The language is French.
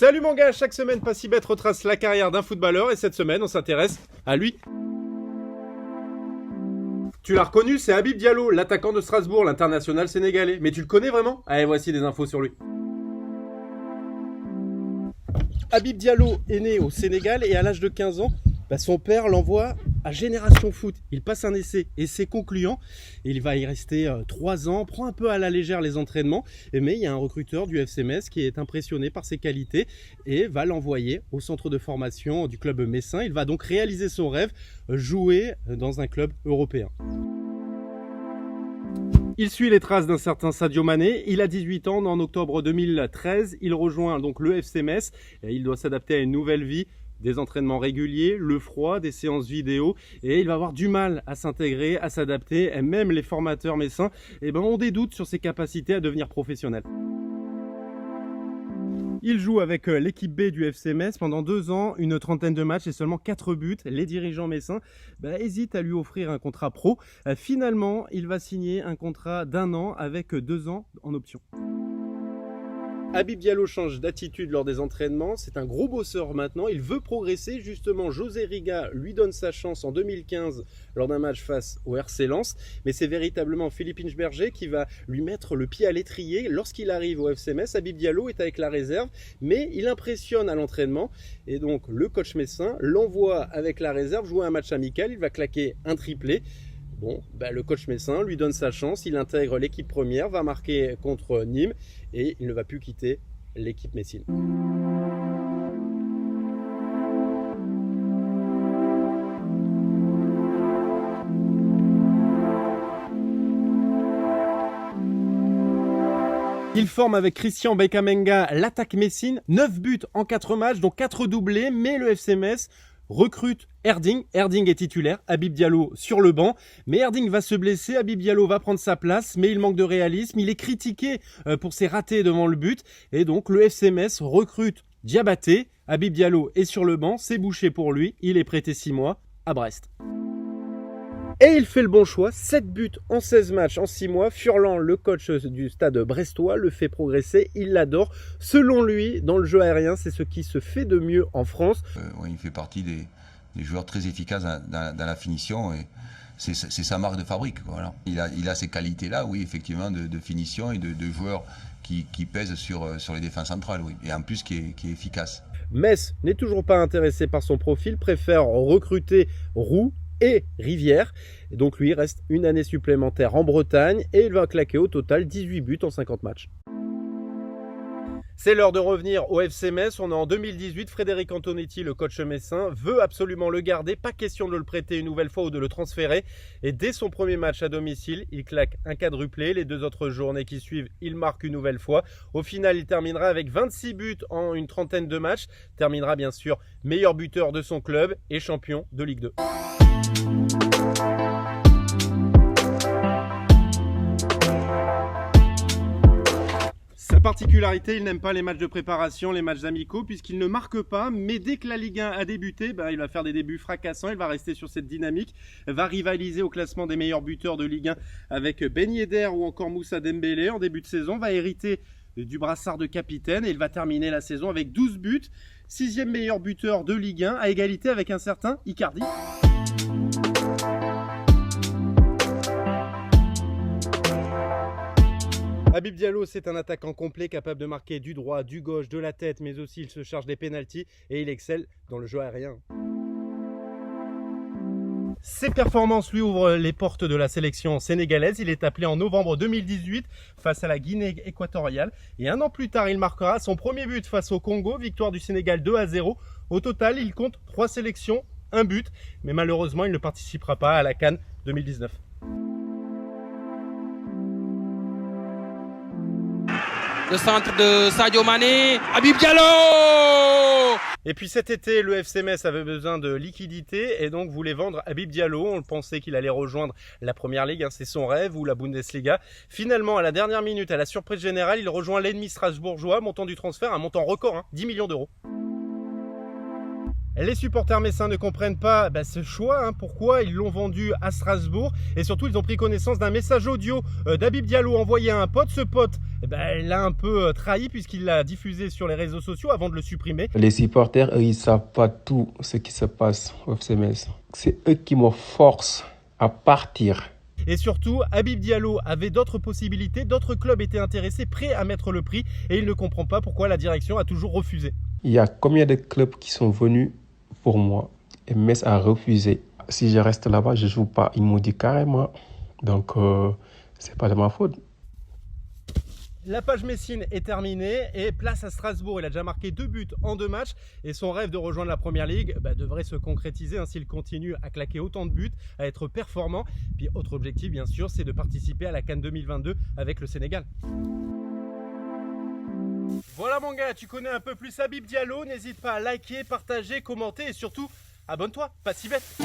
Salut mon gars, chaque semaine Passibet retrace la carrière d'un footballeur et cette semaine on s'intéresse à lui. Tu l'as reconnu, c'est Habib Diallo, l'attaquant de Strasbourg, l'international sénégalais. Mais tu le connais vraiment? Allez, voici des infos sur lui. Habib Diallo est né au Sénégal et à l'âge de 15 ans, son père l'envoie à Génération Foot. Il passe un essai concluant. Il va y rester 3 ans, prend un peu à la légère les entraînements, mais il y a un recruteur du FC Metz qui est impressionné par ses qualités et va l'envoyer au centre de formation du club messin. Il va donc réaliser son rêve, jouer dans un club européen. Il suit les traces d'un certain Sadio Mané. Il a 18 ans, en octobre 2013. Il rejoint donc le FC Metz et il doit s'adapter à une nouvelle vie. Des entraînements réguliers, le froid, des séances vidéo et il va avoir du mal à s'intégrer, à s'adapter. Et même les formateurs messins ont des doutes sur ses capacités à devenir professionnel. Il joue avec l'équipe B du FC Metz pendant 2 ans, une trentaine de matchs et seulement 4 buts. Les dirigeants messins hésitent à lui offrir un contrat pro. Finalement, il va signer un contrat d'1 an avec 2 ans en option. Habib Diallo change d'attitude lors des entraînements, c'est un gros bosseur maintenant, il veut progresser. Justement, José Riga lui donne sa chance en 2015 lors d'un match face au RC Lens, mais c'est véritablement Philippe Inchberger qui va lui mettre le pied à l'étrier. Lorsqu'il arrive au FC Metz, Habib Diallo est avec la réserve, mais il impressionne à l'entraînement et donc le coach messin l'envoie avec la réserve jouer un match amical, il va claquer un triplé. Le coach messin lui donne sa chance, il intègre l'équipe première, va marquer contre Nîmes et il ne va plus quitter l'équipe messine. Il forme avec Christian Bekamenga l'attaque messine, 9 buts en 4 matchs, dont 4 doublés, mais le FC Metz recrute Erding. Erding est titulaire, Habib Diallo sur le banc, mais Erding va se blesser, Habib Diallo va prendre sa place, mais il manque de réalisme, il est critiqué pour ses ratés devant le but, et donc le FC Metz recrute Diabaté. Habib Diallo est sur le banc, c'est bouché pour lui, il est prêté 6 mois à Brest. Et il fait le bon choix, 7 buts en 16 matchs en 6 mois. Furlan, le coach du stade brestois, le fait progresser, il l'adore. Selon lui, dans le jeu aérien, c'est ce qui se fait de mieux en France. Il fait partie des joueurs très efficaces dans la finition et c'est sa marque de fabrique. Voilà. Il a ces qualités-là, oui, effectivement, de finition et de joueurs qui pèsent sur les défenses centrales, oui, et en plus qui est efficace. Metz n'est toujours pas intéressé par son profil, préfère recruter Roux et Rivière. Et donc lui, il reste une année supplémentaire en Bretagne et il va claquer au total 18 buts en 50 matchs. C'est l'heure de revenir au FC Metz. On est en 2018. Frédéric Antonetti, le coach messin, veut absolument le garder. Pas question de le prêter une nouvelle fois ou de le transférer. Et dès son premier match à domicile, il claque un quadruplé. Les 2 autres journées qui suivent, il marque une nouvelle fois. Au final, il terminera avec 26 buts en une trentaine de matchs. Terminera bien sûr meilleur buteur de son club et champion de Ligue 2. Sa particularité, il n'aime pas les matchs de préparation, les matchs amicaux, puisqu'il ne marque pas, mais dès que la Ligue 1 a débuté, il va faire des débuts fracassants, il va rester sur cette dynamique, va rivaliser au classement des meilleurs buteurs de Ligue 1 avec Ben Yedder ou encore Moussa Dembélé en début de saison, va hériter du brassard de capitaine et il va terminer la saison avec 12 buts, 6e meilleur buteur de Ligue 1, à égalité avec un certain Icardi. Habib Diallo, c'est un attaquant complet capable de marquer du droit, du gauche, de la tête, mais aussi il se charge des pénaltys et il excelle dans le jeu aérien. Ses performances lui ouvrent les portes de la sélection sénégalaise. Il est appelé en novembre 2018 face à la Guinée équatoriale. Et 1 an plus tard, il marquera son premier but face au Congo, victoire du Sénégal 2-0. Au total, il compte 3 sélections, 1 but. Mais malheureusement, il ne participera pas à la CAN 2019. Le centre de Sadio Mané, Habib Diallo! Et puis cet été, le FC Metz avait besoin de liquidité et donc voulait vendre Habib Diallo. On pensait qu'il allait rejoindre la Première Ligue, c'est son rêve, ou la Bundesliga. Finalement, à la dernière minute, à la surprise générale, il rejoint l'ennemi strasbourgeois, montant du transfert, un montant record, 10 millions d'euros. Les supporters messins ne comprennent pas ce choix, pourquoi ils l'ont vendu à Strasbourg. Et surtout, ils ont pris connaissance d'un message audio d'Habib Diallo envoyé à un pote. Ce pote l'a un peu trahi puisqu'il l'a diffusé sur les réseaux sociaux avant de le supprimer. Les supporters, eux, ils ne savent pas tout ce qui se passe au FC Metz. C'est eux qui me forcent à partir. Et surtout, Habib Diallo avait d'autres possibilités, d'autres clubs étaient intéressés, prêts à mettre le prix, et il ne comprend pas pourquoi la direction a toujours refusé. Il y a combien de clubs qui sont venus pour moi et Metz a refusé. Si je reste là-bas, je ne joue pas. Ils m'ont dit carrément. Donc, c'est pas de ma faute. La page messine est terminée et place à Strasbourg. Il a déjà marqué 2 buts en 2 matchs et son rêve de rejoindre la Première Ligue devrait se concrétiser s'il continue à claquer autant de buts, à être performant. Puis autre objectif bien sûr, c'est de participer à la CAN 2022 avec le Sénégal. Voilà mon gars, tu connais un peu plus Habib Diallo, n'hésite pas à liker, partager, commenter et surtout abonne-toi, pas si bête.